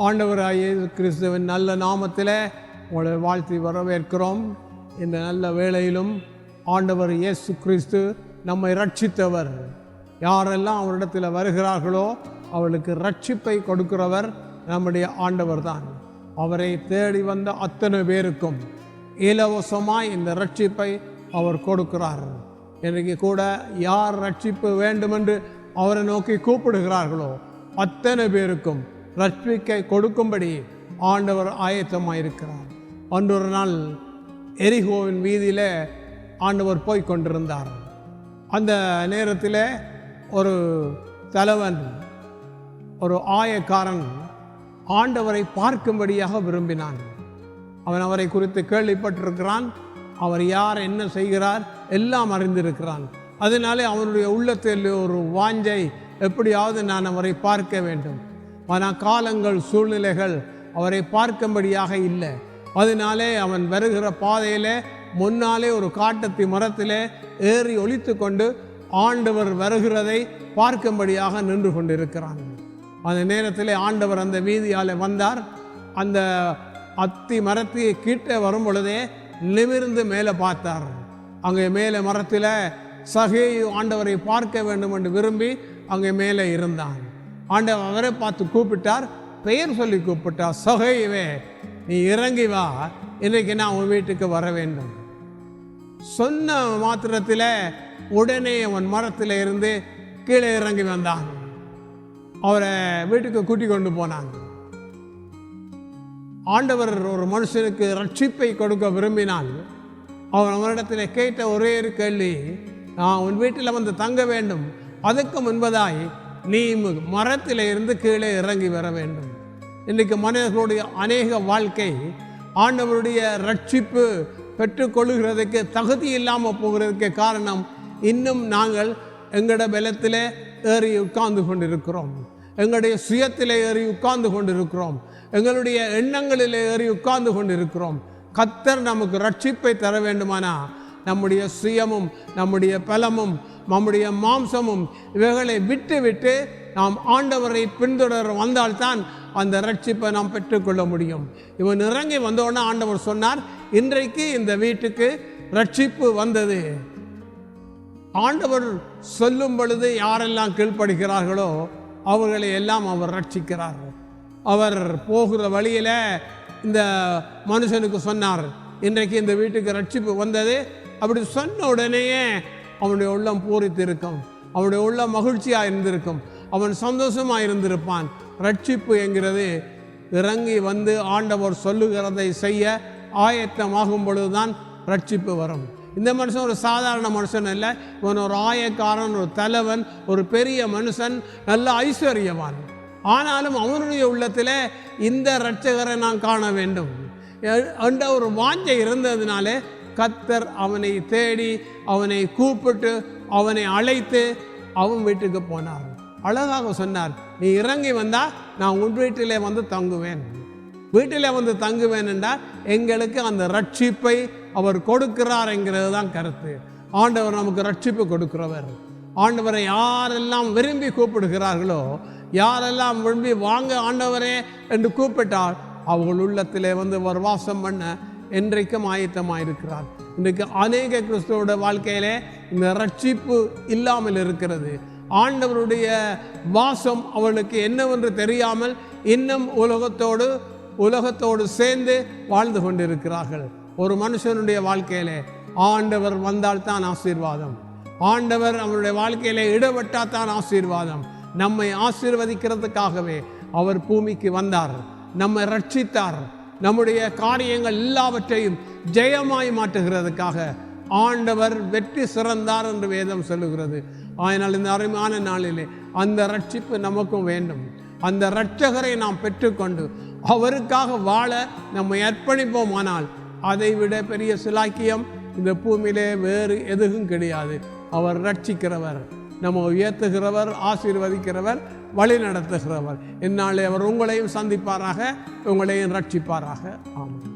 ஆண்டவராகிய இயேசு கிறிஸ்துவின் நல்ல நாமத்தில் உங்களை வாழ்த்தி வரவேற்கிறோம். இந்த நல்ல வேளையிலும் ஆண்டவர் இயேசு கிறிஸ்து நம்மை ரட்சித்தவர். யாரெல்லாம் அவரிடத்தில் வருகிறார்களோ அவளுக்கு ரட்சிப்பை கொடுக்கிறவர் நம்முடைய ஆண்டவர் தான். அவரை தேடி வந்த அத்தனை பேருக்கும் இலவசமாய் இந்த ரட்சிப்பை அவர் கொடுக்கிறார். இன்றைக்கு கூட யார் ரட்சிப்பு வேண்டுமென்று அவரை நோக்கி கூப்பிடுகிறார்களோ அத்தனை பேருக்கும் ரட்சிப்பை கொடுக்கும்படி ஆண்டவர் ஆயத்தமாயிருக்கிறார். அன்றொரு நாள் எரிகோவின் வீதியில் ஆண்டவர் போய் கொண்டிருந்தார். அந்த நேரத்தில் ஒரு தலைவன், ஒரு ஆயக்காரன் ஆண்டவரை பார்க்கும்படியாக விரும்பினான். அவன் அவரை குறித்து கேள்விப்பட்டிருக்கிறான். அவர் யார், என்ன செய்கிறார் எல்லாம் அறிந்திருக்கிறான். அதனாலே அவனுடைய உள்ளத்தில் ஒரு வாஞ்சை, எப்படியாவது நான் அவரை பார்க்க வேண்டும். ஆனால் காலங்கள், சூழ்நிலைகள் அவரை பார்க்கும்படியாக இல்லை. அதனாலே அவன் வருகிற பாதையில் முன்னாலே ஒரு காட்டத்தி மரத்தில் ஏறி ஒளித்து கொண்டு ஆண்டவர் வருகிறதை பார்க்கும்படியாக நின்று கொண்டிருக்கிறான். அந்த நேரத்தில் ஆண்டவர் அந்த வீதியால் வந்தார். அந்த அத்தி மரத்தை கீட்டே வரும் பொழுதே நிமிர்ந்து மேலே பார்த்தார். அங்கே மேலே மரத்தில் சகேயு ஆண்டவரை பார்க்க வேண்டும் என்று விரும்பி அங்கே மேலே இருந்தான். ஆண்டவர் அவரை பார்த்து கூப்பிட்டார், பெயர் சொல்லி கூப்பிட்டார். சகேயுவே, நீ இறங்கி வா, இன்றைக்கு நான் உன் வீட்டுக்கு வர வேண்டும். சொன்ன மாத்திரத்தில் உடனே அவன் மரத்தில் இருந்து கீழே இறங்கி வந்தான். அவரை வீட்டுக்கு கூட்டி கொண்டு போனாங்க. ஆண்டவர் ஒரு மனுஷனுக்கு ரட்சிப்பை கொடுக்க விரும்பினான். அவனிடத்தில் கேட்ட ஒரே ஒரு கேள்வி, நான் உன் வீட்டில் வந்து தங்க வேண்டும், அதுக்கு முன்பதாய் நீ மரத்தில் இருந்து கீழே இறங்கி வர வேண்டும். இன்றைக்கு மனிதர்களுடைய அநேக வாழ்க்கை ஆண்டவருடைய ரட்சிப்பு பெற்றுக்கொள்கிறதுக்கு தகுதி இல்லாமல் போகிறதுக்கு காரணம், இன்னும் நாங்கள் எங்களோட பலத்தில் ஏறி உட்கார்ந்து கொண்டிருக்கிறோம், எங்களுடைய சுயத்தில் ஏறி உட்கார்ந்து கொண்டிருக்கிறோம், எங்களுடைய எண்ணங்களில் ஏறி உட்கார்ந்து கொண்டிருக்கிறோம். கர்த்தர் நமக்கு ரட்சிப்பை தர வேண்டுமானா நம்முடைய சுயமும் நம்முடைய பலமும் நம்முடைய மாம்சமும் இவைகளை விட்டு விட்டு நாம் ஆண்டவரை பின்தொடர வந்தால்தான் அந்த ரட்சிப்பை நாம் பெற்றுக்கொள்ள முடியும். இவன் இறங்கி வந்தோடனே ஆண்டவர் சொன்னார், இன்றைக்கு இந்த வீட்டுக்கு ரட்சிப்பு வந்தது. ஆண்டவர் சொல்லும் பொழுது யாரெல்லாம் கீழ்ப்படுகிறார்களோ அவர்களை எல்லாம் அவர் ரட்சிக்கிறார். அவர் போகிற வழியில் இந்த மனுஷனுக்கு சொன்னார், இன்றைக்கு இந்த வீட்டுக்கு ரட்சிப்பு வந்தது. அப்படி சொன்ன உடனேயே அவனுடைய உள்ளம் பூரித்து இருக்கும், அவனுடைய உள்ளம் மகிழ்ச்சியாக இருந்திருக்கும், அவன் சந்தோஷமாக இருந்திருப்பான். ரட்சிப்பு என்கிறது இறங்கி வந்து ஆண்டவர் சொல்லுகிறதை செய்ய ஆயத்தமாகும் பொழுதுதான் ரட்சிப்பு வரும். இந்த மனுஷன் ஒரு சாதாரண மனுஷன் இல்லை, இவன் ஒரு ஆயக்காரன், ஒரு தலைவன், ஒரு பெரிய மனுஷன், நல்ல ஐஸ்வர்யவான். ஆனாலும் அவனுடைய உள்ளத்தில் இந்த இரட்சகரை நான் காண வேண்டும் என்ற ஒரு வாஞ்சை இருந்ததுனாலே கர்த்தர் அவனை தேடி, அவனை கூப்பிட்டு, அவனை அழைத்து அவன் வீட்டுக்கு போனார். அழகாக சொன்னார், நீ இறங்கி வந்தா நான் உன் வீட்டிலே வந்து தங்குவேன். வீட்டிலே வந்து தங்குவேன் என்றால் எங்களுக்கு அந்த ரட்சிப்பை அவர் கொடுக்கிறார் என்கிறது தான் கருத்து. ஆண்டவர் நமக்கு ரட்சிப்பு கொடுக்கிறவர். ஆண்டவரை யாரெல்லாம் விரும்பி கூப்பிடுகிறார்களோ, யாரெல்லாம் விரும்பி வாங்க ஆண்டவரே என்று கூப்பிட்டால் அவர்கள் உள்ளத்திலே வந்து அவர் வாசம் பண்ண என்றைக்கும் ஆயத்தமாக இருக்கிறார். இன்றைக்கு அநேக கிறிஸ்துவோட வாழ்க்கையிலே இந்த ரட்சிப்பு இல்லாமல் இருக்கிறது. ஆண்டவருடைய வாசம் அவளுக்கு என்னவென்று தெரியாமல் இன்னும் உலகத்தோடு சேர்ந்து வாழ்ந்து கொண்டிருக்கிறார்கள். ஒரு மனுஷனுடைய வாழ்க்கையிலே ஆண்டவர் வந்தால்தான் ஆசீர்வாதம். ஆண்டவர் அவருடைய வாழ்க்கையிலே ஈடுபட்டால் தான் ஆசீர்வாதம். நம்மை ஆசீர்வதிக்கிறதுக்காகவே அவர் பூமிக்கு வந்தார், நம்மை ரட்சித்தார். நம்முடைய காரியங்கள் எல்லாவற்றையும் ஜெயமாய் மாற்றுகிறதுக்காக ஆண்டவர் வெற்றி சிறந்தார் என்று வேதம் சொல்லுகிறது. ஆனால் இந்த அருமையான நாளிலே அந்த ரட்சிப்பு நமக்கும் வேண்டும். அந்த இரட்சகரை நாம் பெற்றுக்கொண்டு அவருக்காக வாழ நம்மை அர்ப்பணிப்போமானால் அதை விட பெரிய சிலாக்கியம் இந்த பூமியிலே வேறு எதுவும் கிடையாது. அவர் ரட்சிக்கிறவர், நம்ம உயர்த்துகிறவர், ஆசீர்வதிக்கிறவர், வழி நடத்துகிறவர். இந்நாளே அவர் உங்களையும் சந்திப்பாராக, உங்களையும் ரட்சிப்பாராக. ஆமாம்.